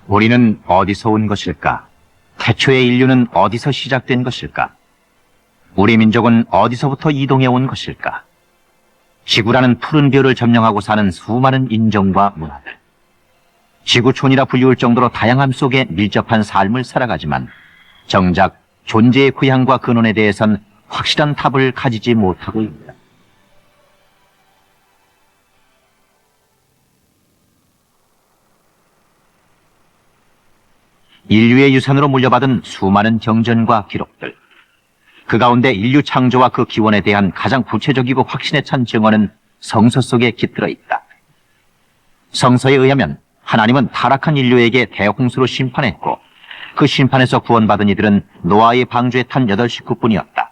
우리는 어디서 온 것일까? 태초의 인류는 어디서 시작된 것일까? 우리 민족은 어디서부터 이동해 온 것일까? 지구라는 푸른 별을 점령하고 사는 수많은 인종과 문화들. 지구촌이라 불리울 정도로 다양함 속에 밀접한 삶을 살아가지만 정작 존재의 고향과 근원에 대해선 확실한 답을 가지지 못하고 있다. 인류의 유산으로 물려받은 수많은 경전과 기록들. 그 가운데 인류 창조와 그 기원에 대한 가장 구체적이고 확신에 찬 증언은 성서 속에 깃들어 있다. 성서에 의하면 하나님은 타락한 인류에게 대홍수로 심판했고 그 심판에서 구원받은 이들은 노아의 방주에 탄 8 식구뿐이었다.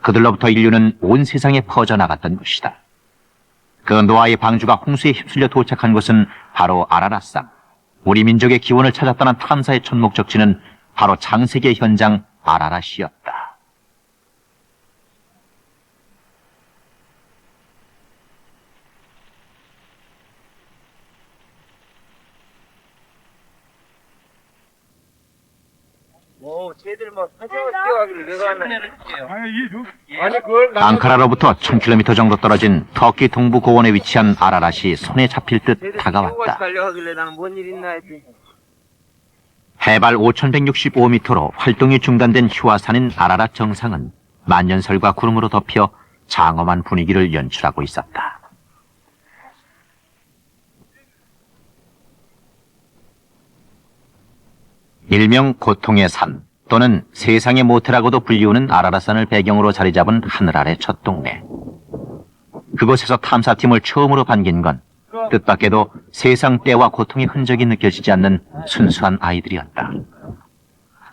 그들로부터 인류는 온 세상에 퍼져나갔던 것이다. 그 노아의 방주가 홍수에 휩쓸려 도착한 곳은 바로 아라랏산. 우리 민족의 기원을 찾았다는 탐사의 첫 목적지는 바로 창세기의 현장 아라랏이었다. 쟤들 뭐 사정을 뛰어가기를 내가 하나. 앙카라로부터 1000km 정도 떨어진 터키 동부 고원에 위치한 아라랏이 손에 잡힐 듯 다가왔다. 달려가길래 나는 뭔 일 있나 했더니. 해발 5165m로 활동이 중단된 휴화산인 아라랏 정상은 만년설과 구름으로 덮여 장엄한 분위기를 연출하고 있었다. 일명 고통의 산 또는 세상의 모태라고도 불리우는 아라랏산을 배경으로 자리 잡은 하늘 아래 첫 동네. 그곳에서 탐사팀을 처음으로 반긴 건 뜻밖에도 세상 때와 고통의 흔적이 느껴지지 않는 순수한 아이들이었다.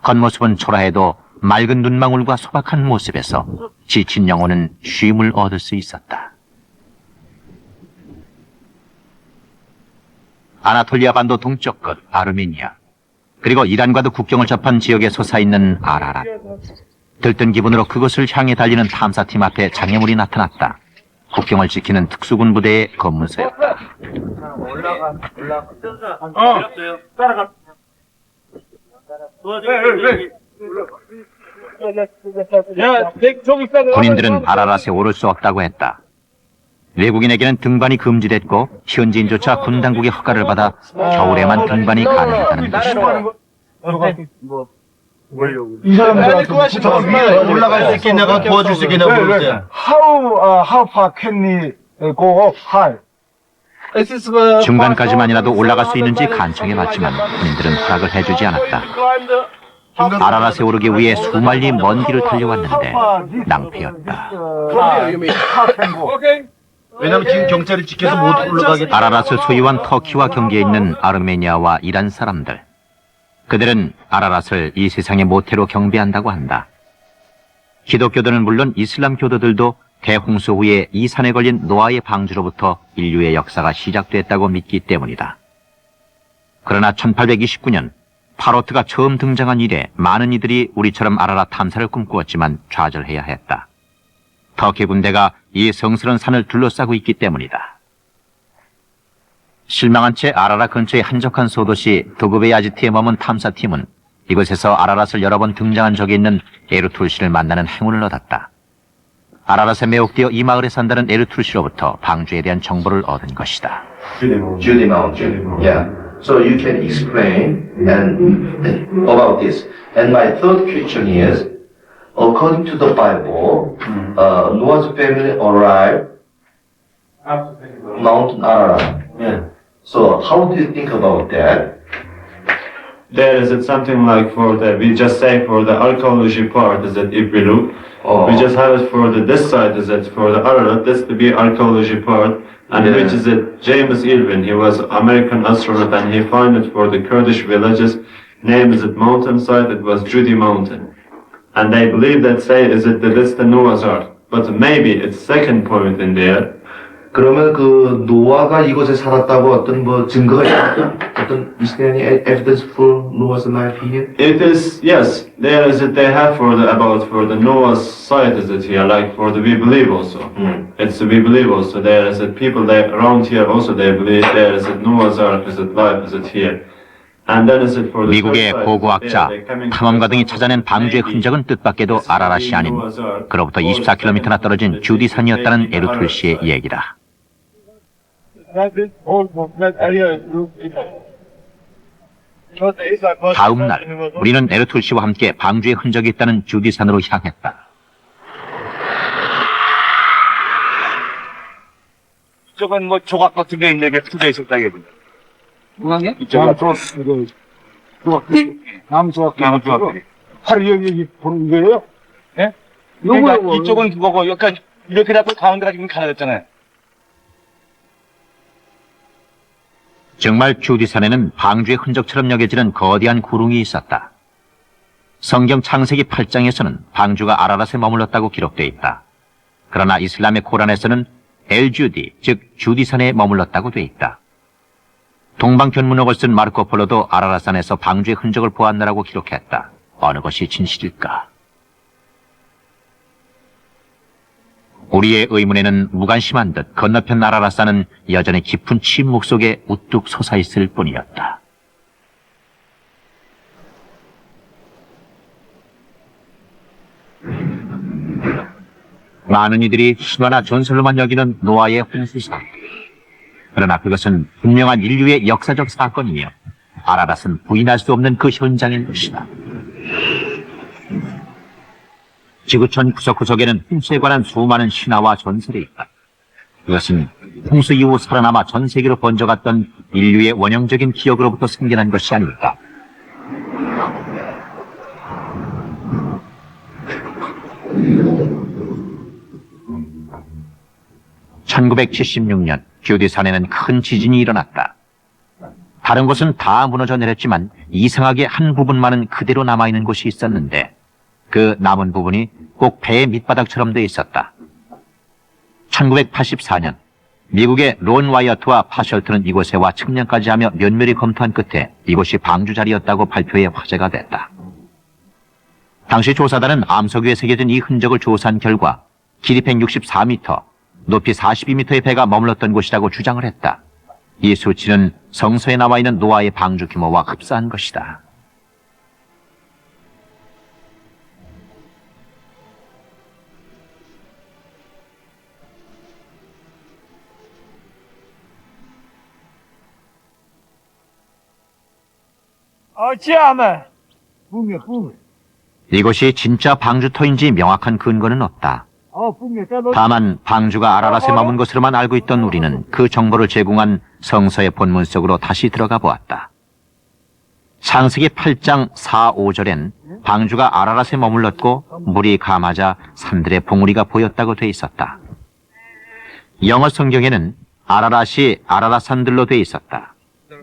겉모습은 초라해도 맑은 눈망울과 소박한 모습에서 지친 영혼은 쉼을 얻을 수 있었다. 아나톨리아 반도 동쪽 끝 아르메니아, 그리고 이란과도 국경을 접한 지역에 솟아있는 아라랏. 들뜬 기분으로 그곳을 향해 달리는 탐사팀 앞에 장애물이 나타났다. 국경을 지키는 특수군 부대의 검문소였다. 올라가. 따라가. 야, 저기 있다. 군인들은 아라랏에 오를 수 없다고 했다. 외국인에게는 등반이 금지됐고 현지인조차 군 당국의 허가를 받아 겨울에만 등반이 가능하다는 것이다. 이 사람들한테 부탁을 위해 올라갈 수 있게 내가 도와줄 수 있게 내가 모를 때. How far can we go up high? 중간까지만이라도 올라갈 수 있는지 간청해봤지만 군인들은 허락을 해주지 않았다. 아라랏에 오르기 위해 수만리 먼 길을 달려왔는데 낭패였다. 왜냐면 지금 경찰이 지켜서 못 올라가겠다. 아라랏을 소유한 터키와 경계에 있는 아르메니아와 이란 사람들. 그들은 아라랏을 이 세상의 모태로 경배한다고 한다. 기독교들은 물론 이슬람 교도들도 대홍수 후에 이 산에 걸린 노아의 방주로부터 인류의 역사가 시작됐다고 믿기 때문이다. 그러나 1829년 파로트가 처음 등장한 이래 많은 이들이 우리처럼 아라랏 탐사를 꿈꾸었지만 좌절해야 했다. 터키 군대가 이 성스러운 산을 둘러싸고 있기 때문이다. 실망한 채 아라랏 근처의 한적한 소도시 도그베야지티에 머문 탐사팀은 이곳에서 아라랏을 여러 번 등장한 적이 있는 에르툴씨를 만나는 행운을 얻었다. 아라랏에 매혹되어 이 마을에 산다는 에르툴씨로부터 방주에 대한 정보를 얻은 것이다. Judy Mountain. Yeah. So you can explain about this. And my third question is, according to the Bible, Noah's family arrived Mount Ararat. Yeah. So how do you think about that? There is it something like we just say for the archaeology part is that if we look, Oh. we just have it for this side is that for the Ararat, that's to be archaeology part, and Yeah. which is it James Irwin, he was American astronaut and he found it for the Kurdish villages, name is it mountainside, it was Judy Mountain. And they believe that say is it that it's the Noah's Ark, but maybe it's second point in there. 그러면 그 노아가 이곳에 살았다고 어떤 뭐 증거가 있을까? 어떤 is there any evidence for Noah's life here? It is, yes, there is it they have for the Noah's site is it here, like for the we believe also. It's we believe also there is it people that around here also they believe there is it Noah's Ark is it life is it here. And then is it for the 미국의 third side? 고고학자, They coming 탐험가 등이 from 찾아낸 방주의 maybe 흔적은 뜻밖에도 아라랏이 아닌 그로부터 24km나 떨어진 주디산이었다는 에르툴 씨의 얘기다. 다음 날 우리는 에르툴 씨와 함께 방주의 흔적이 있다는 주디산으로 향했다. 이쪽은 뭐 조각 같은 게 있는 게 투대 있었다 이거든. 뭐하게? 이쪽은 나무 조각. 바로 여기 보는 거예요? 예? 그러니까 이쪽은 그거고, 약간 이렇게 잡고 가운데가 지금 가려졌잖아요. 정말 주디산에는 방주의 흔적처럼 여겨지는 거대한 구릉이 있었다. 성경 창세기 8장에서는 방주가 아라랏에 머물렀다고 기록되어 있다. 그러나 이슬람의 코란에서는 엘주디, 즉 주디산에 머물렀다고 돼 있다. 동방견문록을 쓴 마르코 폴로도 아라랏산에서 방주의 흔적을 보았느라고 기록했다. 어느 것이 진실일까? 우리의 의문에는 무관심한 듯 건너편 아라랏산은 여전히 깊은 침묵 속에 우뚝 솟아있을 뿐이었다. 많은 이들이 신화나 전설로만 여기는 노아의 홍수사. 그러나 그것은 분명한 인류의 역사적 사건이며 아라랏은 부인할 수 없는 그 현장인 것이다. 지구촌 구석구석에는 홍수에 관한 수많은 신화와 전설이 있다. 그것은 홍수 이후 살아남아 전 세계로 번져갔던 인류의 원형적인 기억으로부터 생겨난 것이 아닐까. (1976년) 주디산에는 큰 지진이 일어났다. 다른 곳은 다 무너져 내렸지만 이상하게 한 부분만은 그대로 남아있는 곳이 있었는데 그 남은 부분이 꼭 배의 밑바닥처럼 돼 있었다. 1984년 미국의 론 와이어트와 파셜트는 이곳에 와 측량까지 하며 면밀히 검토한 끝에 이곳이 방주 자리였다고 발표해 화제가 됐다. 당시 조사단은 암석 위에 새겨진 이 흔적을 조사한 결과 길이 164m, 높이 42m의 배가 머물렀던 곳이라고 주장을 했다. 이 수치는 성서에 나와 있는 노아의 방주 규모와 흡사한 것이다. 이것이 진짜 방주터인지 명확한 근거는 없다. 다만 방주가 아라랏에 머문 것으로만 알고 있던 우리는 그 정보를 제공한 성서의 본문 속으로 다시 들어가 보았다. 창세기 8장 4, 5절엔 방주가 아라랏에 머물렀고 물이 감하자 산들의 봉우리가 보였다고 돼 있었다. 영어 성경에는 아라랏이 아라랏 산들로 돼 있었다.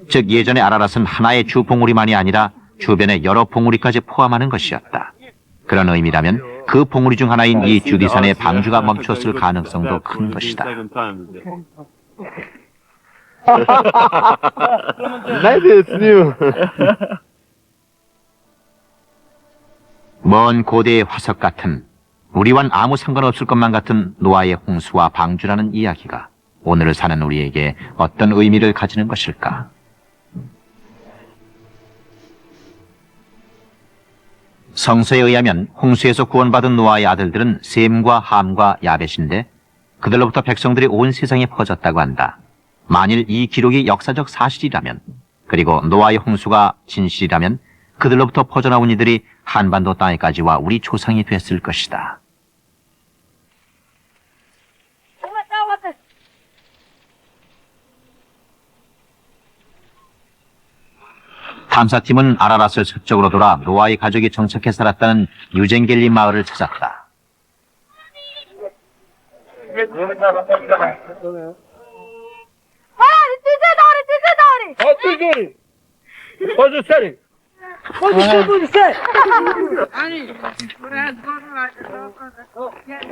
즉 예전에 아라랏은 하나의 주 봉우리만이 아니라 주변의 여러 봉우리까지 포함하는 것이었다. 그런 의미라면 그 봉우리 중 하나인 이 주디산에 방주가 멈췄을 가능성도 큰 것이다. 먼 고대의 화석 같은 우리와는 아무 상관없을 것만 같은 노아의 홍수와 방주라는 이야기가 오늘을 사는 우리에게 어떤 의미를 가지는 것일까? 성서에 의하면 홍수에서 구원받은 노아의 아들들은 셈과 함과 야벳인데 그들로부터 백성들이 온 세상에 퍼졌다고 한다. 만일 이 기록이 역사적 사실이라면 그리고 노아의 홍수가 진실이라면 그들로부터 퍼져나온 이들이 한반도 땅에까지 와 우리 조상이 됐을 것이다. 탐사팀은 아라랏을 서쪽으로 돌아 노아의 가족이 정착해 살았다는 유젠겔리 마을을 찾았다.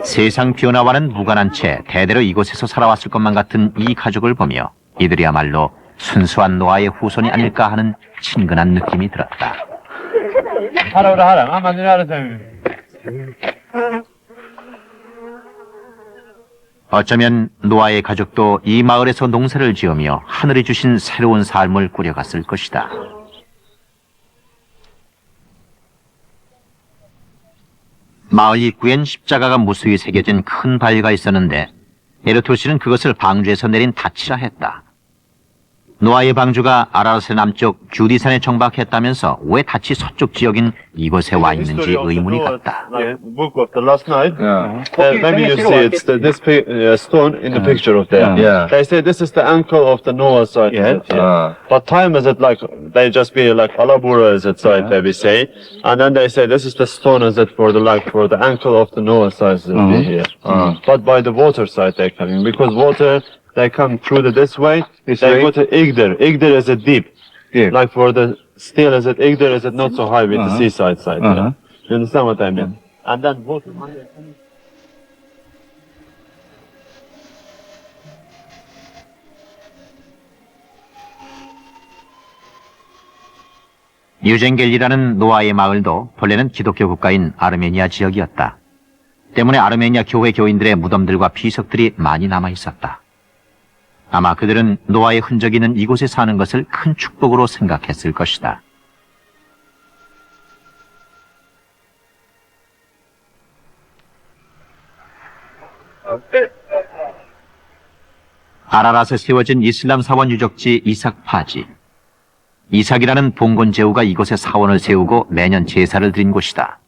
세상 변화와는 무관한 채 대대로 이곳에서 살아왔을 것만 같은 이 가족을 보며 이들이야말로 순수한 노아의 후손이 아닐까 하는 친근한 느낌이 들었다. 어쩌면 노아의 가족도 이 마을에서 농사를 지으며 하늘이 주신 새로운 삶을 꾸려갔을 것이다. 마을 입구엔 십자가가 무수히 새겨진 큰 바위가 있었는데 에르토시는 그것을 방주에서 내린 닻이라 했다. 노아의 방주가 아라랏의 남쪽 주디산에 정박했다면서 왜 닻이 서쪽 지역인 이곳에 와 있는지 의문이 갔다. Book of the last night. Yeah. Maybe you see it's this stone in the picture of there. Yeah. They say this is the ankle of the Noah's side. But time is it like they just be like Alabura is it side they say, and then they say this is the stone is it for the ankle of the Noah's side that be here. But by the water side they're coming because water they come through this way. They go to Igdir. Igdir is it deep. Like for the still is it Igdir is it not so high with the seaside side. Yeah. You understand what I mean? And then water. 유젠겔이라는 노아의 마을도 본래는 기독교 국가인 아르메니아 지역이었다. 때문에 아르메니아 교회 교인들의 무덤들과 비석들이 많이 남아 있었다. 아마 그들은 노아의 흔적이 있는 이곳에 사는 것을 큰 축복으로 생각했을 것이다. 아라랏에 세워진 이슬람 사원 유적지 이삭 파지. 이삭이라는 봉건 제후가 이곳에 사원을 세우고 매년 제사를 드린 곳이다.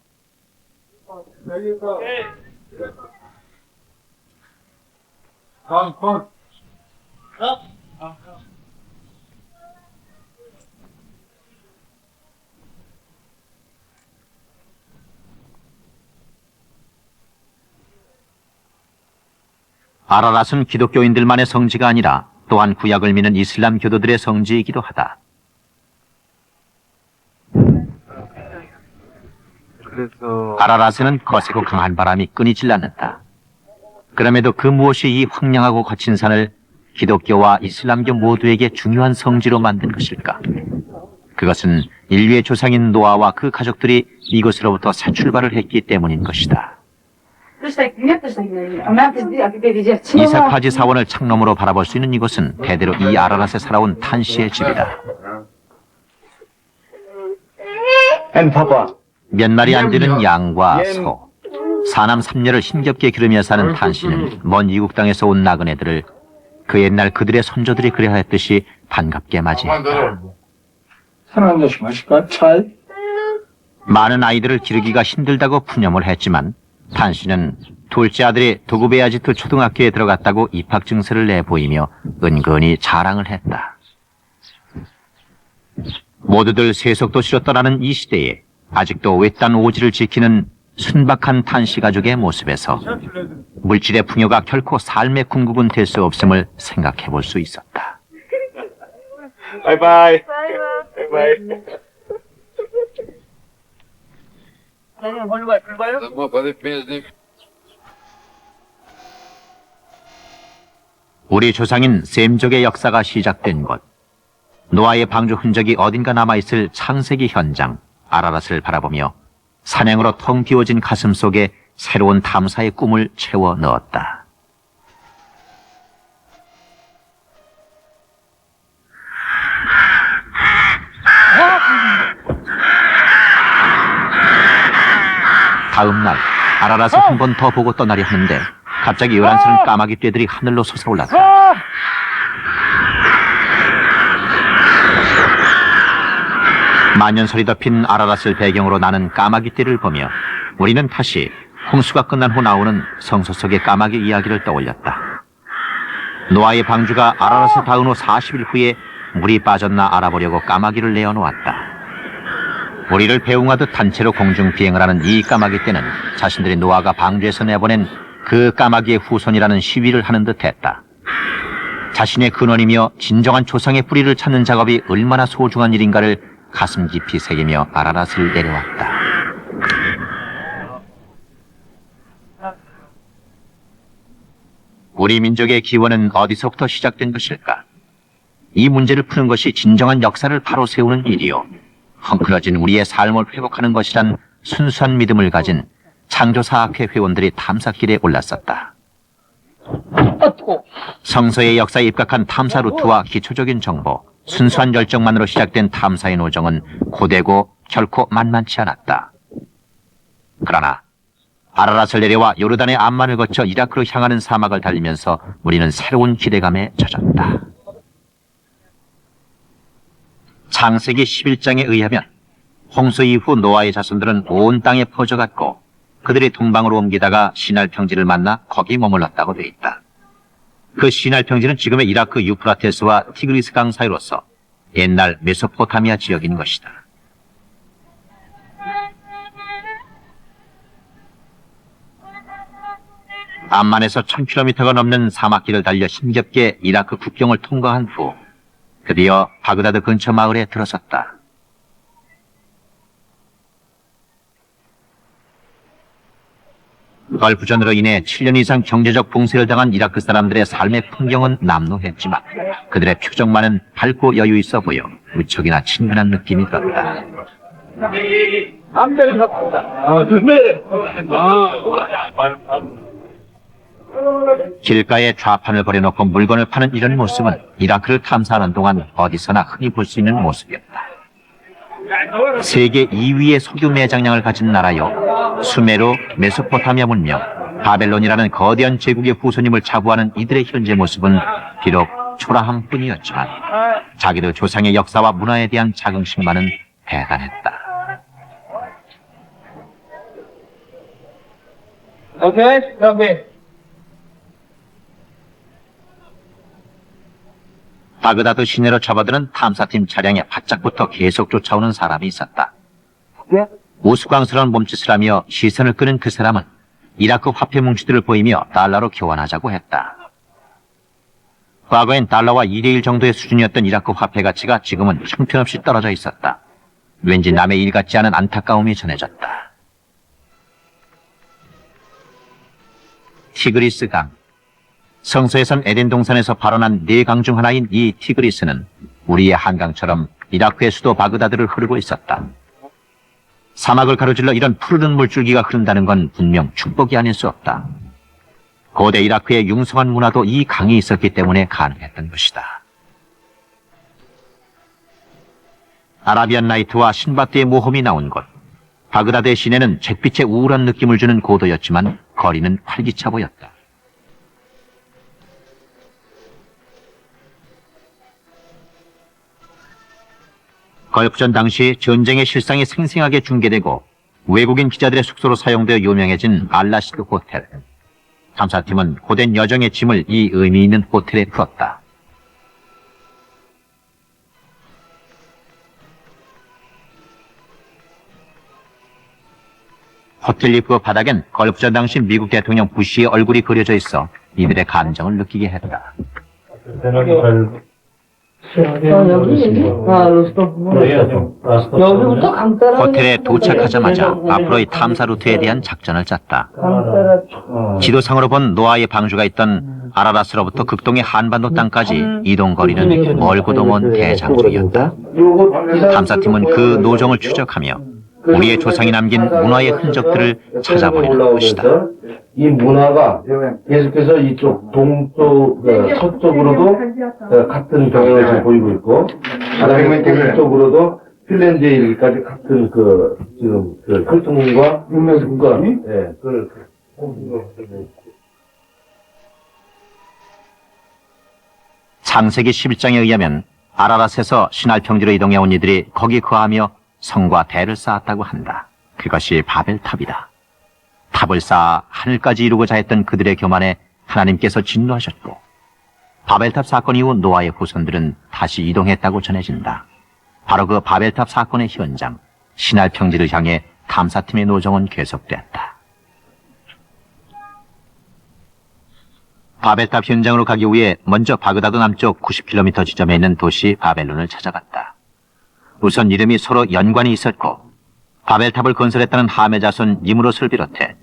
아라랏은 기독교인들만의 성지가 아니라 또한 구약을 믿는 이슬람 교도들의 성지이기도 하다. 아라랏에는 거세고 강한 바람이 끊이질 않는다. 그럼에도 그 무엇이 이 황량하고 거친 산을 기독교와 이슬람교 모두에게 중요한 성지로 만든 것일까? 그것은 인류의 조상인 노아와 그 가족들이 이곳으로부터 새 출발을 했기 때문인 것이다. 이삭 파지 사원을 창nom으로 바라볼 수 있는 이곳은 대대로 이 아라랏에 살아온 탄 씨의 집이다. 몇 마리 안 되는 양과 소, 사남 삼녀를 힘겹게 기르며 사는 탄 씨는 먼 이국 땅에서 온 나그네들을 그 옛날 그들의 선조들이 그리하였듯이 반갑게 맞이했다. 사랑한 자식 마실까? 잘? 많은 아이들을 기르기가 힘들다고 푸념을 했지만 탄 씨는 둘째 아들이 도구베아지트 초등학교에 들어갔다고 입학 증서를 내보이며 은근히 자랑을 했다. 모두들 세속도시로 떠나는 이 시대에 아직도 외딴 오지를 지키는 순박한 탄 씨 가족의 모습에서 물질의 풍요가 결코 삶의 궁극은 될 수 없음을 생각해 볼 수 있었다. Bye-bye. 우리 조상인 셈족의 역사가 시작된 곳, 노아의 방주 흔적이 어딘가 남아있을 창세기 현장 아라랏을 바라보며 산행으로 텅 비워진 가슴 속에 새로운 탐사의 꿈을 채워 넣었다. 다음 날 아라랏을 한 번 더 보고 떠나려 하는데 갑자기 요란스런 까마귀 떼들이 하늘로 솟아올랐다. 만년설이 덮인 아라랏을 배경으로 나는 까마귀 떼를 보며 우리는 다시 홍수가 끝난 후 나오는 성서 속의 까마귀 이야기를 떠올렸다. 노아의 방주가 아라랏에 닿은 후 40일 후에 물이 빠졌나 알아보려고 까마귀를 내어놓았다. 우리를 배웅하듯 단체로 공중 비행을 하는 이 까마귀 떼는 자신들이 노아가 방주에서 내보낸 그 까마귀의 후손이라는 시위를 하는 듯했다. 자신의 근원이며 진정한 조상의 뿌리를 찾는 작업이 얼마나 소중한 일인가를 가슴 깊이 새기며 아라랏을 내려왔다. 우리 민족의 기원은 어디서부터 시작된 것일까? 이 문제를 푸는 것이 진정한 역사를 바로 세우는 일이요, 헝클어진 우리의 삶을 회복하는 것이란 순수한 믿음을 가진 창조사학회 회원들이 탐사길에 올랐었다. 성서의 역사에 입각한 탐사 루트와 기초적인 정보, 순수한 열정만으로 시작된 탐사의 노정은 고되고 결코 만만치 않았다. 그러나 아라랏을 내려와 요르단의 암만을 거쳐 이라크로 향하는 사막을 달리면서 우리는 새로운 기대감에 젖었다. 창세기 11장에 의하면 홍수 이후 노아의 자손들은 온 땅에 퍼져갔고 그들이 동방으로 옮기다가 시날 평지를 만나 거기 머물렀다고 돼 있다. 그 시날 평지는 지금의 이라크 유프라테스와 티그리스 강 사이로서 옛날 메소포타미아 지역인 것이다. 암만에서 1000km가 넘는 사막길을 달려 힘겹게 이라크 국경을 통과한 후 드디어 바그다드 근처 마을에 들어섰다. 걸프전으로 인해 7년 이상 경제적 봉쇄를 당한 이라크 사람들의 삶의 풍경은 남루했지만 그들의 표정만은 밝고 여유 있어 보여 무척이나 친근한 느낌이 들었다. 길가에 좌판을 버려놓고 물건을 파는 이런 모습은 이라크를 탐사하는 동안 어디서나 흔히 볼 수 있는 모습이었다. 세계 2위의 석유 매장량을 가진 나라요, 수메르, 메소포타미아 문명, 바벨론이라는 거대한 제국의 후손임을 자부하는 이들의 현재 모습은 비록 초라함 뿐이었지만 자기들 조상의 역사와 문화에 대한 자긍심만은 대단했다. 바그다드 시내로 접어드는 탐사팀 차량에 바짝부터 계속 쫓아오는 사람이 있었다. 우스꽝스러운 몸짓을 하며 시선을 끄는 그 사람은 이라크 화폐 뭉치들을 보이며 달러로 교환하자고 했다. 과거엔 달러와 2대1 정도의 수준이었던 이라크 화폐 가치가 지금은 형편없이 떨어져 있었다. 왠지 남의 일 같지 않은 안타까움이 전해졌다. 티그리스 강. 성서에선 에덴 동산에서 발원한 4강 중 하나인 이 티그리스는 우리의 한강처럼 이라크의 수도 바그다드를 흐르고 있었다. 사막을 가로질러 이런 푸르른 물줄기가 흐른다는 건 분명 축복이 아닐 수 없다. 고대 이라크의 융성한 문화도 이 강이 있었기 때문에 가능했던 것이다. 아라비안 나이트와 신바트의 모험이 나온 곳. 바그다드의 시내는 잿빛의 우울한 느낌을 주는 고도였지만 거리는 활기차 보였다. 걸프전 당시 전쟁의 실상이 생생하게 중계되고 외국인 기자들의 숙소로 사용되어 유명해진 알라시드 호텔. 탐사팀은 고된 여정의 짐을 이 의미 있는 호텔에 풀었다. 호텔 입구 바닥엔 걸프전 당시 미국 대통령 부시의 얼굴이 그려져 있어 이들의 감정을 느끼게 했다. 여기부터 강따라 호텔에 도착하자마자 앞으로의 탐사 루트에 대한 작전을 짰다. 지도상으로 본 노아의 방주가 있던 아라랏으로부터 극동의 한반도 땅까지 이동 거리는 멀고도 먼 대장중이었다. 탐사팀은 그 노정을 추적하며 우리의 조상이 남긴 문화의 흔적들을 찾아보려는 것이다. 이 문화가 계속해서 이쪽 동쪽, 서쪽으로도 같은 경향을 지금 보이고 있고, 그다음에 동쪽으로도 핀란드에 이르기까지 같은 지금 혈통과 흉명과 그걸 창세기 11장에 의하면 아라랏에서 시날 평지로 이동해온 이들이 거기 거하며 성과 대를 쌓았다고 한다. 그것이 바벨탑이다. 탑을 쌓아 하늘까지 이루고자 했던 그들의 교만에 하나님께서 진노하셨고 바벨탑 사건 이후 노아의 후손들은 다시 이동했다고 전해진다. 바로 그 바벨탑 사건의 현장, 시날 평지를 향해 탐사팀의 노정은 계속됐다. 바벨탑 현장으로 가기 위해 먼저 바그다드 남쪽 90km 지점에 있는 도시 바벨론을 찾아갔다. 우선 이름이 서로 연관이 있었고 바벨탑을 건설했다는 함의 자손 니므롯을 비롯해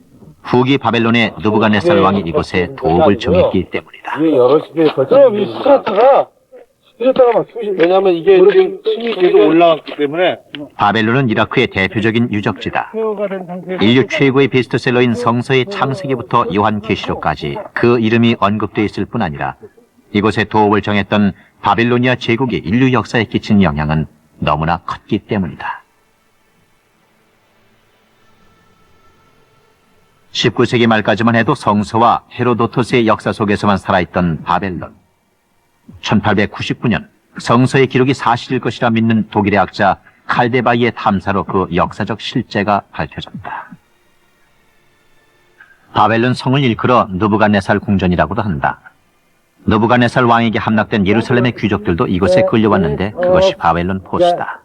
후기 바벨론의 느부갓네살 왕이 이곳에 도읍을 정했기 때문이다. 그럼 이 스트라타가 막 왜냐면 이게 지금 층이 계속 올라갔기 때문에 바벨론은 이라크의 대표적인 유적지다. 인류 최고의 베스트셀러인 성서의 창세기부터 요한계시록까지 그 이름이 언급되어 있을 뿐 아니라 이곳에 도읍을 정했던 바빌로니아 제국이 인류 역사에 끼친 영향은 너무나 컸기 때문이다. 19세기 말까지만 해도 성서와 헤로도토스의 역사 속에서만 살아있던 바벨론. 1899년 성서의 기록이 사실일 것이라 믿는 독일의 학자 칼데바이의 탐사로 그 역사적 실제가 밝혀졌다. 바벨론 성을 일컬어 느부갓네살 궁전이라고도 한다. 느부갓네살 왕에게 함락된 예루살렘의 귀족들도 이곳에 끌려왔는데 그것이 바벨론 포스다.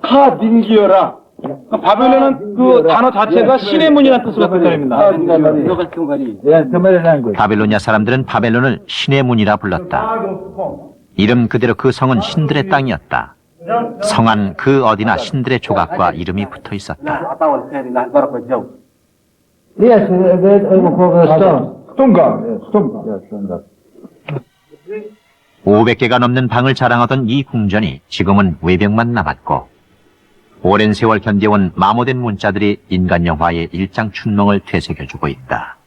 카딘기어라. 바벨론은 그 단어 자체가 신의 문이라는 뜻을 갖고 있습니다. 바벨로니아 사람들은 바벨론을 신의 문이라 불렀다. 이름 그대로 그 성은 신들의 땅이었다. 성 안 그 어디나 신들의 조각과 이름이 붙어 있었다. Yes, stone. 500개가 넘는 방을 자랑하던 이 궁전이 지금은 외벽만 남았고 오랜 세월 견뎌온 마모된 문자들이 인간 영화의 일장춘몽을 되새겨주고 있다.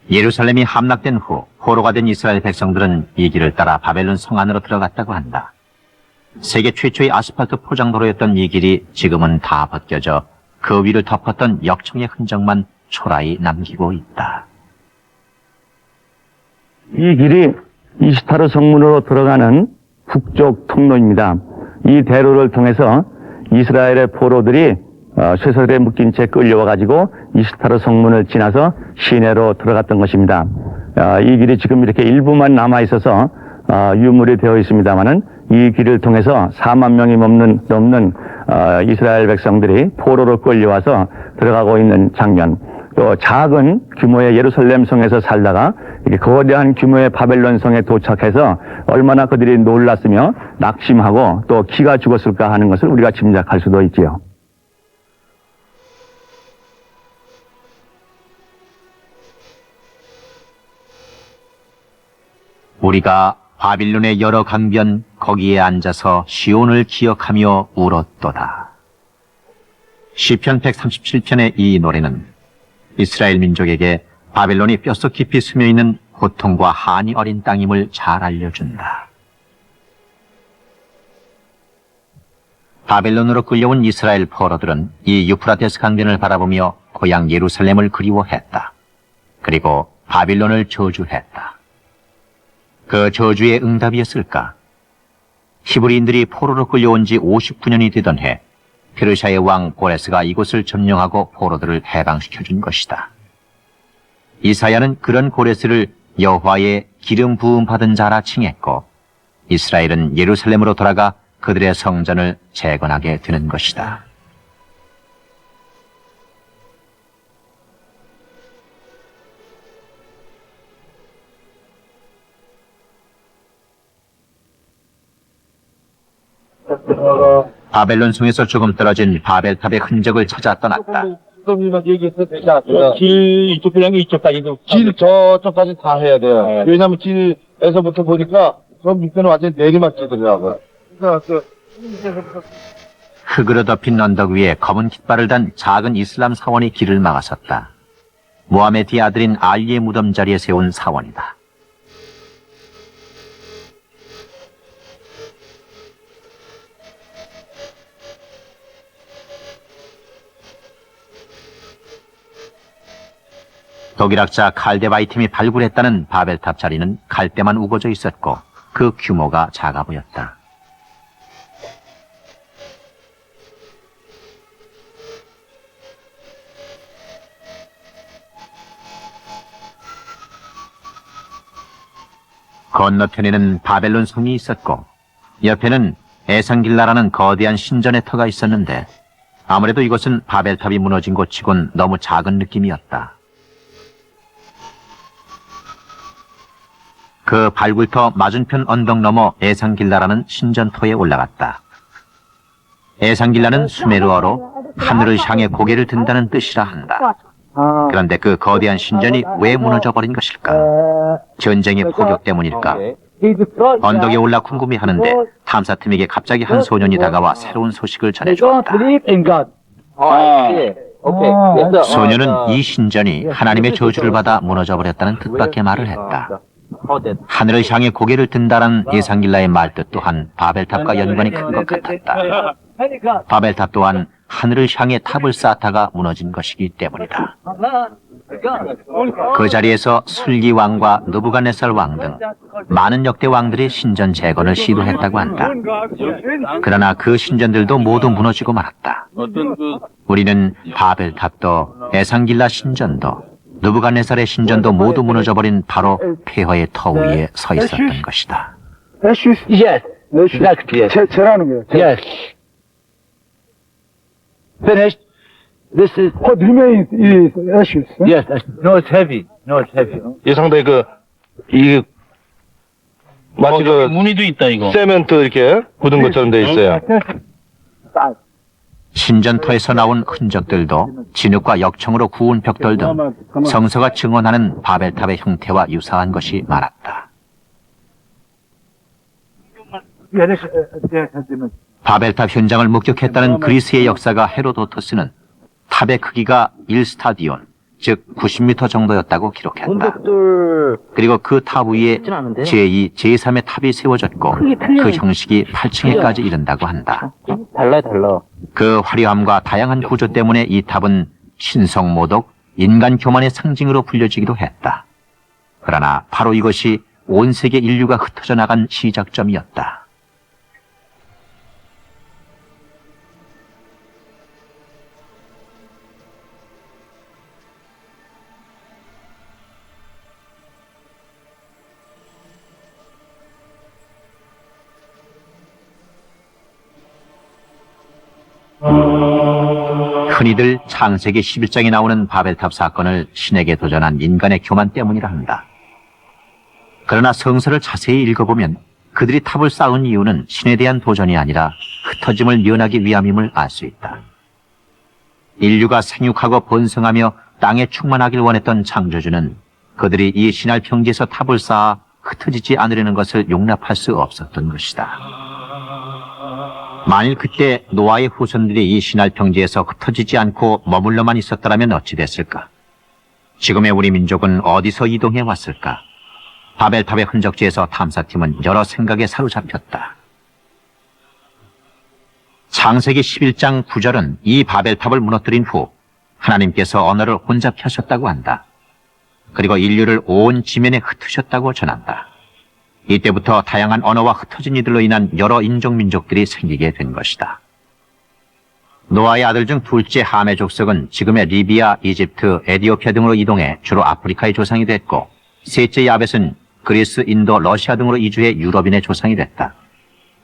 예루살렘이 함락된 후 포로가 된 이스라엘 백성들은 이 길을 따라 바벨론 성 안으로 들어갔다고 한다. 세계 최초의 아스팔트 포장도로였던 이 길이 지금은 다 벗겨져 그 위를 덮었던 역청의 흔적만 초라히 남기고 있다. 이 길이 이스타르 성문으로 들어가는 북쪽 통로입니다. 이 대로를 통해서 이스라엘의 포로들이 쇠설에 묶인 채 끌려와가지고 이스타르 성문을 지나서 시내로 들어갔던 것입니다. 이 길이 지금 이렇게 일부만 남아있어서 유물이 되어 있습니다만은 이 길을 통해서 4만 명이 넘는 이스라엘 백성들이 포로로 끌려와서 들어가고 있는 장면, 또 작은 규모의 예루살렘 성에서 살다가 이렇게 거대한 규모의 바벨론 성에 도착해서 얼마나 그들이 놀랐으며 낙심하고 또 기가 죽었을까 하는 것을 우리가 짐작할 수도 있지요. 우리가 바빌론의 여러 강변 거기에 앉아서 시온을 기억하며 울었도다. 시편 137편의 이 노래는 이스라엘 민족에게 바벨론이 뼛속 깊이 스며있는 고통과 한이 어린 땅임을 잘 알려준다. 바벨론으로 끌려온 이스라엘 포로들은 이 유프라테스 강변을 바라보며 고향 예루살렘을 그리워했다. 그리고 바빌론을 저주했다. 그 저주의 응답이었을까? 히브리인들이 포로로 끌려온 지 59년이 되던 해 페르시아의 왕 고레스가 이곳을 점령하고 포로들을 해방시켜준 것이다. 이사야는 그런 고레스를 여호와의 기름 부음 받은 자라 칭했고 이스라엘은 예루살렘으로 돌아가 그들의 성전을 재건하게 되는 것이다. 바벨론 성에서 조금 떨어진 바벨탑의 흔적을 찾아 떠났다. 길 이쪽 편향이 이쪽까지 길 저쪽까지 다 해야 돼요. 왜냐면 길에서부터 보니까 저 밑에는 완전 내리막길이더라고요. 흙으로 덮인 언덕 위에 검은 깃발을 단 작은 이슬람 사원이 길을 막아섰다. 모하메드의 아들인 알리의 무덤 자리에 세운 사원이다. 독일학자 칼데바이팀이 발굴했다는 바벨탑 자리는 갈대만 우거져 있었고 그 규모가 작아 보였다. 건너편에는 바벨론 성이 있었고 옆에는 에상길라라는 거대한 신전의 터가 있었는데 아무래도 이것은 바벨탑이 무너진 곳치곤 너무 작은 느낌이었다. 그 발굴터 맞은편 언덕 너머 에상길라라는 신전토에 올라갔다. 에상길라는 수메르어로 하늘을 향해 고개를 든다는 뜻이라 한다. 그런데 그 거대한 신전이 왜 무너져 버린 것일까? 전쟁의 포격 때문일까? 언덕에 올라 궁금해하는데 탐사팀에게 갑자기 한 소년이 다가와 새로운 소식을 전해주었다. 소년은 이 신전이 하나님의 저주를 받아 무너져 버렸다는 뜻밖의 말을 했다. 하늘을 향해 고개를 든다는 예상길라의 말뜻 또한 바벨탑과 연관이 큰 것 같았다. 바벨탑 또한 하늘을 향해 탑을 쌓다가 무너진 것이기 때문이다. 그 자리에서 술기 왕과 느부갓네살 왕 등 많은 역대 왕들이 신전 재건을 시도했다고 한다. 그러나 그 신전들도 모두 무너지고 말았다. 우리는 바벨탑도 에상길라 신전도 느부갓네살의 신전도 모두 무너져버린 바로 폐허의 터 위에 서 있었던 것이다. Ashes? Yes, exactly. Yes. 재라는 거예요. Yes. Finished. This is What remains is ashes. yes. No, it's heavy. No, it's heavy. 예상대 이 마치 무늬도 있다 이거. 세멘트 이렇게 굳은 것처럼 돼 있어요. 신전터에서 나온 흔적들도 진흙과 역청으로 구운 벽돌 등 성서가 증언하는 바벨탑의 형태와 유사한 것이 많았다. 바벨탑 현장을 목격했다는 그리스의 역사가 헤로도토스는 탑의 크기가 1스타디온, 즉 90m 정도였다고 기록했다. 그리고 그 탑 위에 제2, 제3의 탑이 세워졌고 그 형식이 8층에까지 이른다고 한다. 달라. 그 화려함과 다양한 구조 때문에 이 탑은 신성모독, 인간 교만의 상징으로 불려지기도 했다. 그러나 바로 이것이 온 세계 인류가 흩어져 나간 시작점이었다. 흔히들 창세기 11장에 나오는 바벨탑 사건을 신에게 도전한 인간의 교만 때문이라 한다. 그러나 성서를 자세히 읽어보면 그들이 탑을 쌓은 이유는 신에 대한 도전이 아니라 흩어짐을 면하기 위함임을 알 수 있다. 인류가 생육하고 번성하며 땅에 충만하길 원했던 창조주는 그들이 이 신할 평지에서 탑을 쌓아 흩어지지 않으려는 것을 용납할 수 없었던 것이다. 만일 그때 노아의 후손들이 이 신할 평지에서 흩어지지 않고 머물러만 있었더라면 어찌 됐을까? 지금의 우리 민족은 어디서 이동해 왔을까? 바벨탑의 흔적지에서 탐사팀은 여러 생각에 사로잡혔다. 창세기 11장 9절은 이 바벨탑을 무너뜨린 후 하나님께서 언어를 혼잡 하셨다고 한다. 그리고 인류를 온 지면에 흩으셨다고 전한다. 이때부터 다양한 언어와 흩어진 이들로 인한 여러 인종 민족들이 생기게 된 것이다. 노아의 아들 중 둘째 함의 족속은 지금의 리비아, 이집트, 에디오피아 등으로 이동해 주로 아프리카의 조상이 됐고, 셋째 야벳은 그리스, 인도, 러시아 등으로 이주해 유럽인의 조상이 됐다.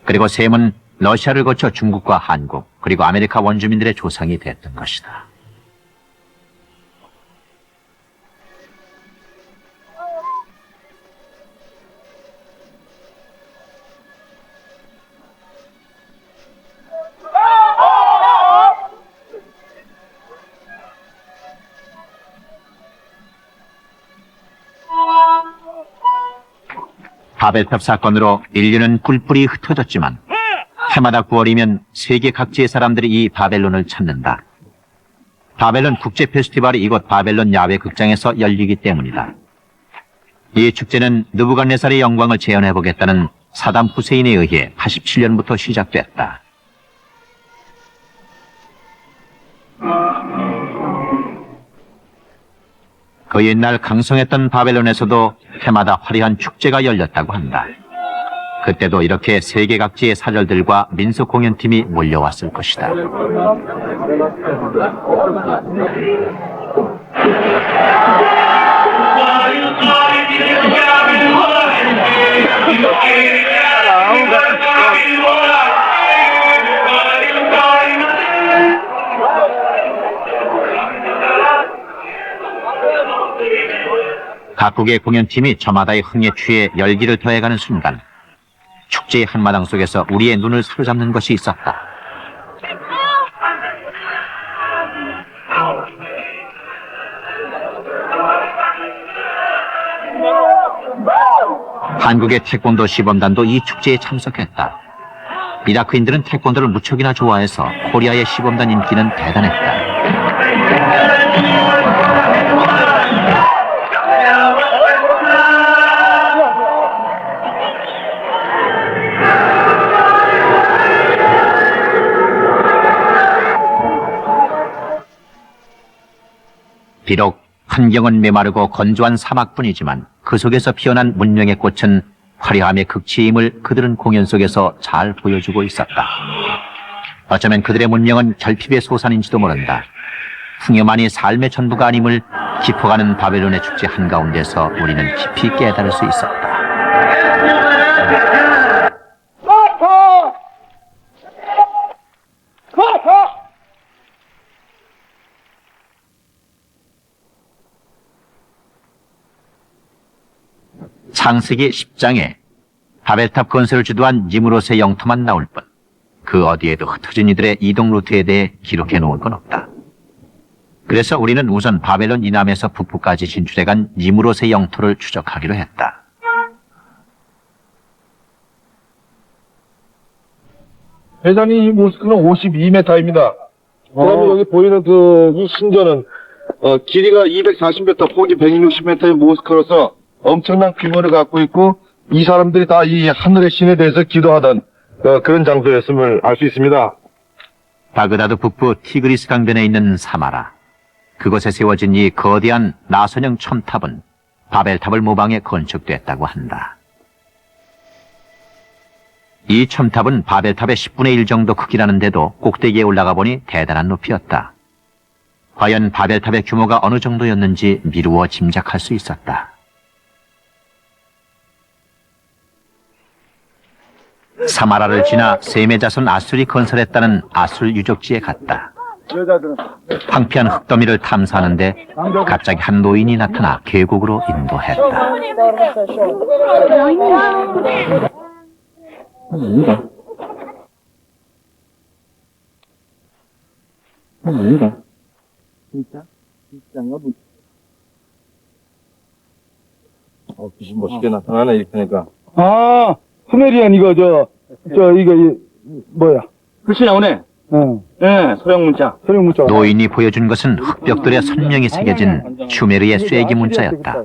그리고 셈은 러시아를 거쳐 중국과 한국, 그리고 아메리카 원주민들의 조상이 됐던 것이다. 바벨탑 사건으로 인류는 뿔뿔이 흩어졌지만 해마다 9월이면 세계 각지의 사람들이 이 바벨론을 찾는다. 바벨론 국제 페스티벌이 이곳 바벨론 야외 극장에서 열리기 때문이다. 이 축제는 느부갓네살의 영광을 재현해보겠다는 사담 후세인에 의해 87년부터 시작됐다. 그 옛날 강성했던 바벨론에서도 해마다 화려한 축제가 열렸다고 한다. 그때도 이렇게 세계 각지의 사절들과 민속 공연팀이 몰려왔을 것이다. 각국의 공연팀이 저마다의 흥에 취해 열기를 더해가는 순간 축제의 한마당 속에서 우리의 눈을 사로잡는 것이 있었다. 한국의 태권도 시범단도 이 축제에 참석했다. 이라크인들은 태권도를 무척이나 좋아해서 코리아의 시범단 인기는 대단했다. 비록 환경은 메마르고 건조한 사막뿐이지만 그 속에서 피어난 문명의 꽃은 화려함의 극치임을 그들은 공연 속에서 잘 보여주고 있었다. 어쩌면 그들의 문명은 결핍의 소산인지도 모른다. 풍요만이 삶의 전부가 아님을 깊어가는 바벨론의 축제 한가운데서 우리는 깊이 깨달을 수 있었다. 창세기 10장에 바벨탑 건설을 주도한 니므롯의 영토만 나올 뿐 그 어디에도 흩어진 이들의 이동 루트에 대해 기록해 놓은 건 없다. 그래서 우리는 우선 바벨론 이남에서 북부까지 진출해간 니므롯의 영토를 추적하기로 했다. 회장님, 이 모스크는 52m입니다. 그러면 여기 보이는 이 신전은, 길이가 240m, 폭이 160m의 모스크로서 엄청난 규모를 갖고 있고, 이 사람들이 다 이 하늘의 신에 대해서 기도하던 그런 장소였음을 알 수 있습니다. 바그다드 북부 티그리스 강변에 있는 사마라. 그곳에 세워진 이 거대한 나선형 첨탑은 바벨탑을 모방해 건축됐다고 한다. 이 첨탑은 바벨탑의 10분의 1 정도 크기라는데도 꼭대기에 올라가 보니 대단한 높이였다. 과연 바벨탑의 규모가 어느 정도였는지 미루어 짐작할 수 있었다. 사마라를 지나 셈의 자손 아술이 건설했다는 아술 유적지에 갔다. 황폐한 흙더미를 탐사하는데 갑자기 한 노인이 나타나 계곡으로 인도했다. 귀신 멋있게 나타나네, 이렇게 하니까. 아, 수메리안 이거 뭐야? 글씨 나오네. 네, 소형 문자. 소형 문자. 노인이 보여준 것은 흙벽돌에 선명히 새겨진 슈메르의 쇠기 문자였다.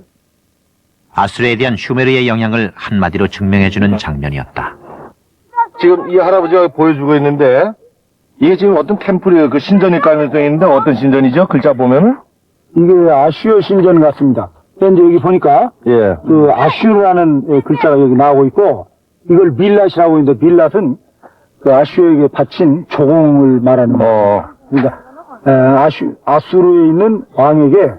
아술에 대한 슈메르의 영향을 한마디로 증명해주는 장면이었다. 지금 이 할아버지가 보여주고 있는데, 이게 지금 어떤 템플이에요? 그 신전일 가능성이 있는데, 어떤 신전이죠? 글자 보면은? 이게 아슈어 신전 같습니다. 근데 여기 보니까 예. 그 아슈르라는 글자가 여기 나오고 있고 이걸 밀랏이라고 있는데 밀랏은 그 아슈르에게 바친 조공을 말하는 거예요. 그러니까 아수르에 있는 왕에게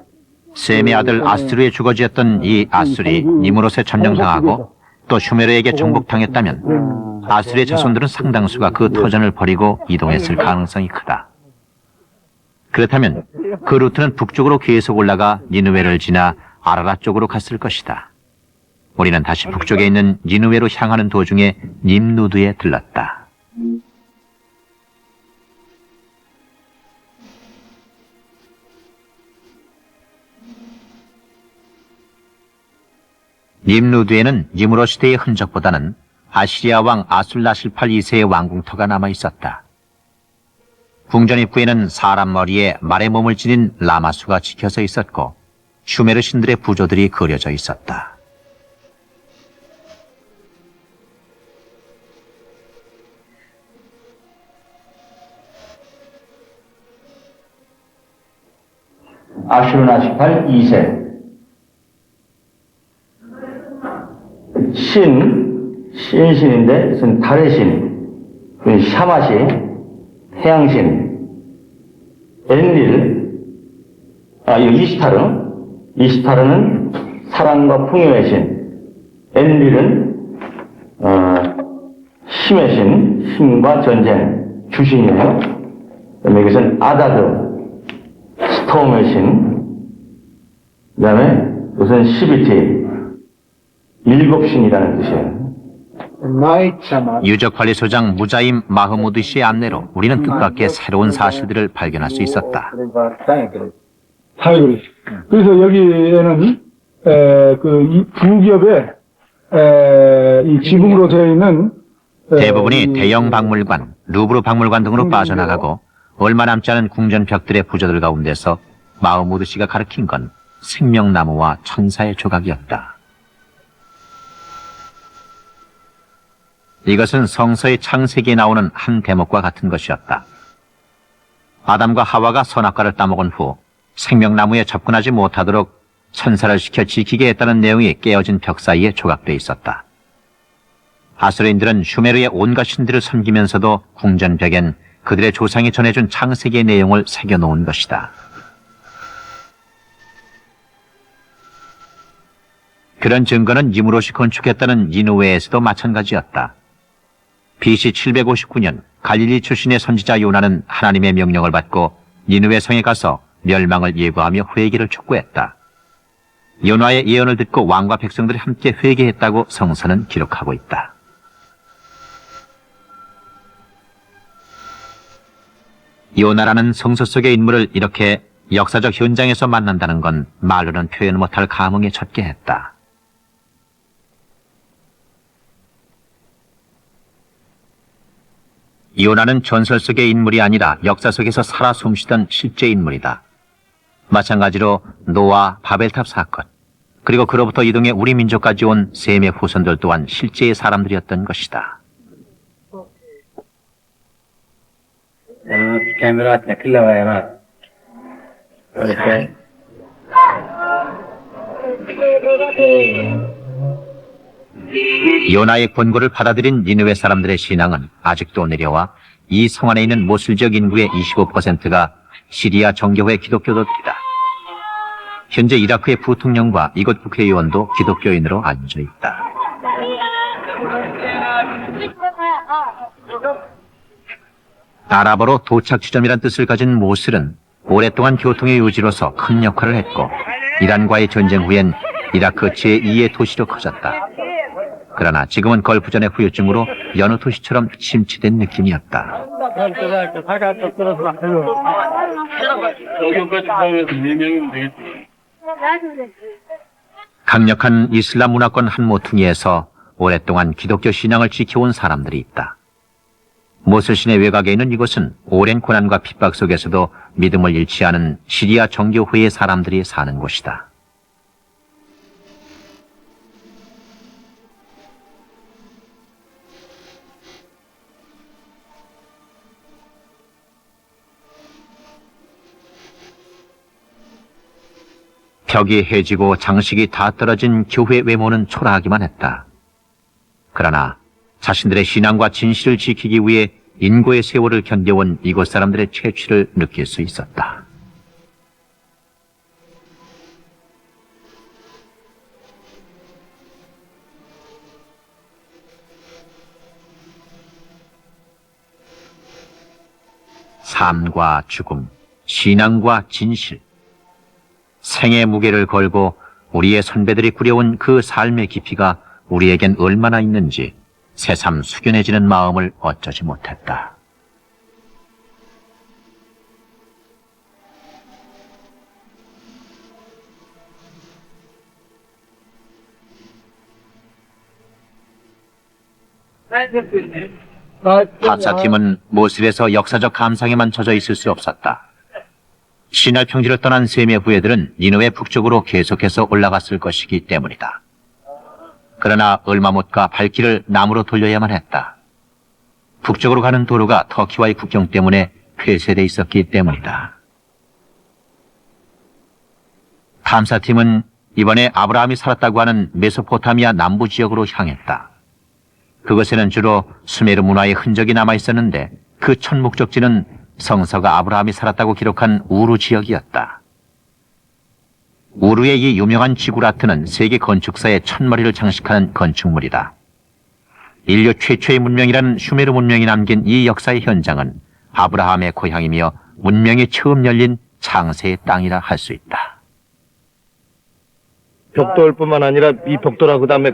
셈의 아들 아스루의 주거지였던 이 아술이 니므롯에 점령당하고 또 슈메르에게 정복당했다면 아술의 자손들은 상당수가 그 터전을 버리고 이동했을 가능성이 크다. 그렇다면 그 루트는 북쪽으로 계속 올라가 니느웨를 지나 아라라 쪽으로 갔을 것이다. 우리는 다시 북쪽에 있는 니느웨로 향하는 도중에 님누드에 들렀다. 님누드에는 니므롯 시대의 흔적보다는 아시리아 왕 아술라실팔 2세의 왕궁터가 남아있었다. 궁전 입구에는 사람 머리에 말의 몸을 지닌 라마수가 지켜서 있었고 슈메르 신들의 부조들이 그려져 있었다. 아슈르나시팔 2세 신인데 이것은 달의 신, 샤마시, 태양신, 엔릴, 이시타르는 사랑과 풍요의 신, 엔릴은 힘의 신, 힘과 전쟁, 주신이에요. 그다음에 이것은 아다드, 스톰의 신, 그 다음에 이것은 시비티, 일곱 신이라는 뜻이에요. 유적관리소장 무자임 마흐무드 씨의 안내로 우리는 뜻밖의 새로운 사실들을 발견할 수 있었다. 타이그리스. 그래서 여기에는 이 부기업의 이 지붕으로 되어 있는 대부분이 대형 박물관, 루브르 박물관 등으로 빠져나가고 얼마 남지 않은 궁전 벽들의 부조들 가운데서 마흐무드 씨가 가리킨 건 생명나무와 천사의 조각이었다. 이것은 성서의 창세기에 나오는 한 대목과 같은 것이었다. 아담과 하와가 선악과를 따먹은 후 생명나무에 접근하지 못하도록 천사를 시켜 지키게 했다는 내용이 깨어진 벽 사이에 조각돼 있었다. 아수르인들은 슈메르의 온갖 신들을 섬기면서도 궁전벽엔 그들의 조상이 전해준 창세기의 내용을 새겨놓은 것이다. 그런 증거는 니무롯이 건축했다는 니느웨에서도 마찬가지였다. BC 759년 갈릴리 출신의 선지자 요나는 하나님의 명령을 받고 니느웨 성에 가서 멸망을 예고하며 회개를 촉구했다. 요나의 예언을 듣고 왕과 백성들이 함께 회개했다고 성서는 기록하고 있다. 요나라는 성서 속의 인물을 이렇게 역사적 현장에서 만난다는 건 말로는 표현 못할 감흥에 젖게 했다. 요나는 전설 속의 인물이 아니라 역사 속에서 살아 숨쉬던 실제 인물이다. 마찬가지로 노아, 바벨탑 사건, 그리고 그로부터 이동해 우리 민족까지 온 셈의 후손들 또한 실제의 사람들이었던 것이다. كاميراتنا كلها وايرات. 요나의 권고를 받아들인 니느웨 사람들의 신앙은 아직도 내려와 이 성 안에 있는 모슬지역 인구의 25%가 시리아 정교회 기독교도들이다. 현재 이라크의 부통령과 이곳 국회의원도 기독교인으로 알려져 있다. 아랍어로 도착 지점이란 뜻을 가진 모슬은 오랫동안 교통의 요지로서 큰 역할을 했고 이란과의 전쟁 후엔 이라크 제2의 도시로 커졌다. 그러나 지금은 걸프전의 후유증으로 여느 도시처럼 침체된 느낌이었다. 강력한 이슬람 문화권 한 모퉁이에서 오랫동안 기독교 신앙을 지켜온 사람들이 있다. 모슬 시내 외곽에 있는 이곳은 오랜 고난과 핍박 속에서도 믿음을 잃지 않은 시리아 정교회의 사람들이 사는 곳이다. 벽이 해지고 장식이 다 떨어진 교회 외모는 초라하기만 했다. 그러나 자신들의 신앙과 진실을 지키기 위해 인고의 세월을 견뎌온 이곳 사람들의 채취를 느낄 수 있었다. 삶과 죽음, 신앙과 진실, 생의 무게를 걸고 우리의 선배들이 꾸려온 그 삶의 깊이가 우리에겐 얼마나 있는지 새삼 숙연해지는 마음을 어쩌지 못했다. 탑사팀은 모슬에서 역사적 감상에만 젖어 있을 수 없었다. 시날 평지를 떠난 셈의 후예들은 니느웨 북쪽으로 계속해서 올라갔을 것이기 때문이다. 그러나 얼마 못 가 발길을 남으로 돌려야만 했다. 북쪽으로 가는 도로가 터키와의 국경 때문에 폐쇄돼 있었기 때문이다. 탐사팀은 이번에 아브라함이 살았다고 하는 메소포타미아 남부 지역으로 향했다. 그곳에는 주로 수메르 문화의 흔적이 남아 있었는데 그 첫 목적지는 성서가 아브라함이 살았다고 기록한 우루 지역이었다. 우루의 이 유명한 지구라트는 세계 건축사의 첫머리를 장식하는 건축물이다. 인류 최초의 문명이라는 슈메르 문명이 남긴 이 역사의 현장은 아브라함의 고향이며 문명이 처음 열린 창세의 땅이라 할 수 있다. 벽돌뿐만 아니라 이 벽돌하고 그다음에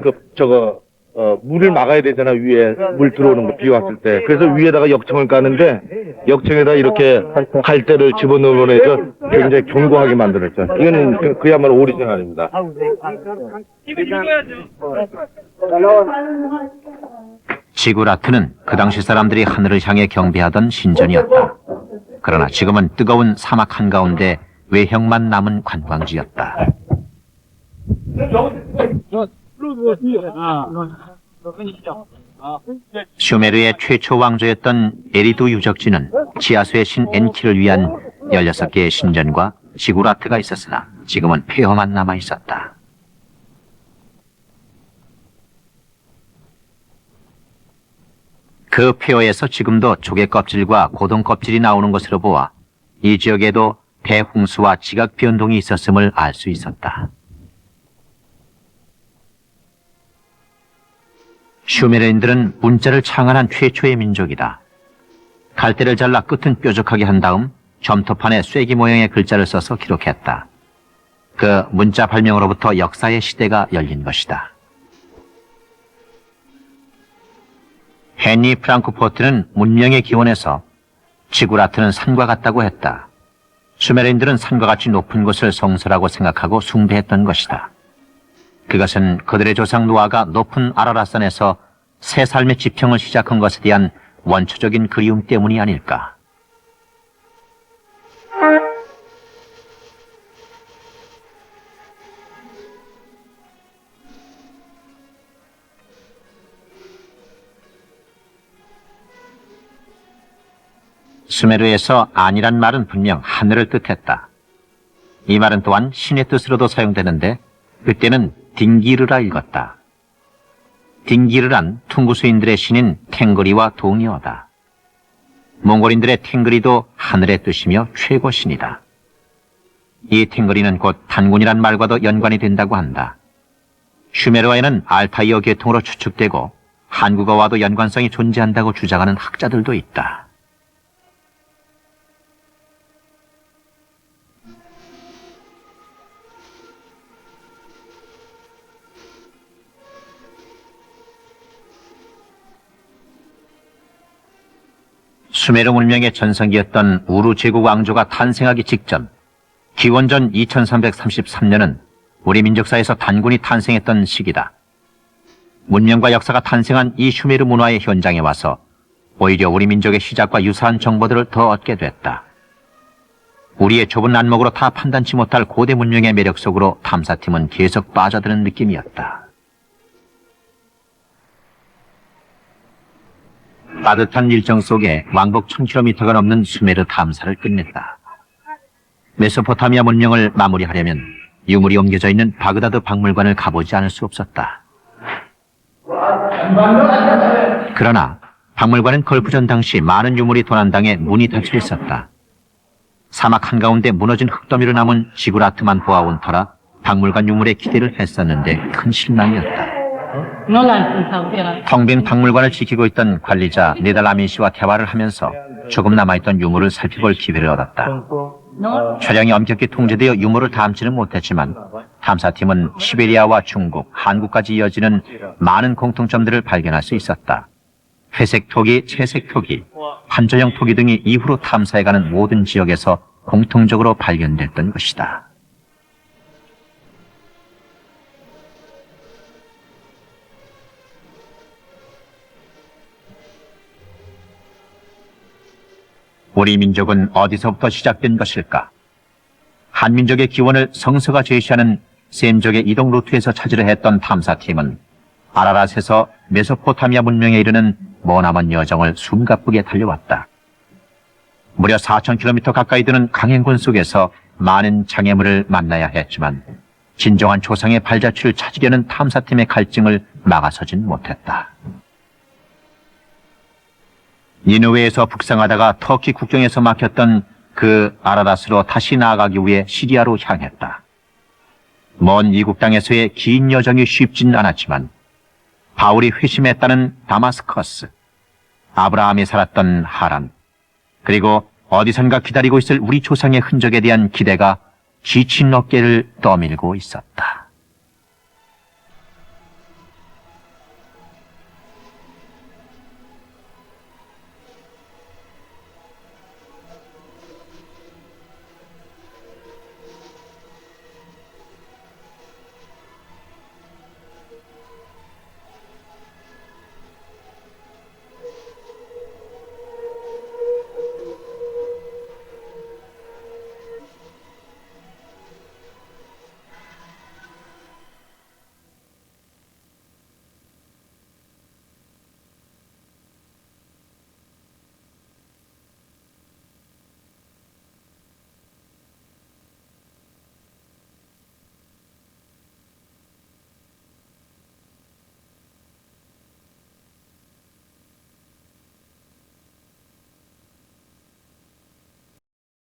물을 막아야 되잖아. 위에 물 들어오는 거 비 왔을 때. 그래서 위에다가 역청을 까는데 역청에다 이렇게 갈대를 집어넣어내서 굉장히 견고하게 만들었죠. 이건 그야말로 오리지널입니다. 지구라트는 그 당시 사람들이 하늘을 향해 경배하던 신전이었다. 그러나 지금은 뜨거운 사막 한가운데 외형만 남은 관광지였다. 슈메르의 최초 왕조였던 에리두 유적지는 지하수의 신 엔키를 위한 16개의 신전과 지구라트가 있었으나 지금은 폐허만 남아 있었다. 그 폐허에서 지금도 조개 껍질과 고동 껍질이 나오는 것으로 보아 이 지역에도 대홍수와 지각 변동이 있었음을 알 수 있었다. 슈메르인들은 문자를 창안한 최초의 민족이다. 갈대를 잘라 끝은 뾰족하게 한 다음 점토판에 쐐기 모양의 글자를 써서 기록했다. 그 문자 발명으로부터 역사의 시대가 열린 것이다. 헨리 프랑크포트는 문명의 기원에서 지구라트는 산과 같다고 했다. 슈메르인들은 산과 같이 높은 곳을 성소라고 생각하고 숭배했던 것이다. 그것은 그들의 조상 노아가 높은 아라랏산에서 새 삶의 지평을 시작한 것에 대한 원초적인 그리움 때문이 아닐까. 수메르에서 안이란 말은 분명 하늘을 뜻했다. 이 말은 또한 신의 뜻으로도 사용되는데 그때는 딩기르라 읽었다. 딩기르란 퉁구스인들의 신인 탱그리와 동의어다. 몽골인들의 탱그리도 하늘의 뜻이며 최고신이다. 이 탱그리는 곧 단군이란 말과도 연관이 된다고 한다. 슈메르어에는 알타이어 계통으로 추측되고 한국어와도 연관성이 존재한다고 주장하는 학자들도 있다. 수메르 문명의 전성기였던 우루 제국 왕조가 탄생하기 직전 기원전 2333년은 우리 민족사에서 단군이 탄생했던 시기다. 문명과 역사가 탄생한 이 슈메르 문화의 현장에 와서 오히려 우리 민족의 시작과 유사한 정보들을 더 얻게 됐다. 우리의 좁은 안목으로 다 판단치 못할 고대 문명의 매력 속으로 탐사팀은 계속 빠져드는 느낌이었다. 따뜻한 일정 속에 왕복 1000km가 넘는 수메르 탐사를 끝냈다. 메소포타미아 문명을 마무리하려면 유물이 옮겨져 있는 바그다드 박물관을 가보지 않을 수 없었다. 그러나 박물관은 걸프전 당시 많은 유물이 도난당해 문이 닫혀 있었다. 사막 한가운데 무너진 흙더미로 남은 지구라트만 보아온 터라 박물관 유물에 기대를 했었는데 큰 실망이었다. 텅 빈 박물관을 지키고 있던 관리자 네달라민 씨와 대화를 하면서 조금 남아있던 유물을 살펴볼 기회를 얻었다. 촬영이 엄격히 통제되어 유물을 담지는 못했지만 탐사팀은 시베리아와 중국, 한국까지 이어지는 많은 공통점들을 발견할 수 있었다. 회색 토기, 채색 토기, 한조형 토기 등이 이후로 탐사해가는 모든 지역에서 공통적으로 발견됐던 것이다. 우리 민족은 어디서부터 시작된 것일까? 한민족의 기원을 성서가 제시하는 셈족의 이동 루트에서 찾으려 했던 탐사팀은 아라랏에서 메소포타미아 문명에 이르는 머나먼 여정을 숨가쁘게 달려왔다. 무려 4000km 가까이 되는 강행군 속에서 많은 장애물을 만나야 했지만 진정한 조상의 발자취를 찾으려는 탐사팀의 갈증을 막아서진 못했다. 니느웨에서 북상하다가 터키 국경에서 막혔던 그 아라랏으로 다시 나아가기 위해 시리아로 향했다. 먼 이국 땅에서의 긴 여정이 쉽진 않았지만 바울이 회심했다는 다마스커스, 아브라함이 살았던 하란, 그리고 어디선가 기다리고 있을 우리 조상의 흔적에 대한 기대가 지친 어깨를 떠밀고 있었다.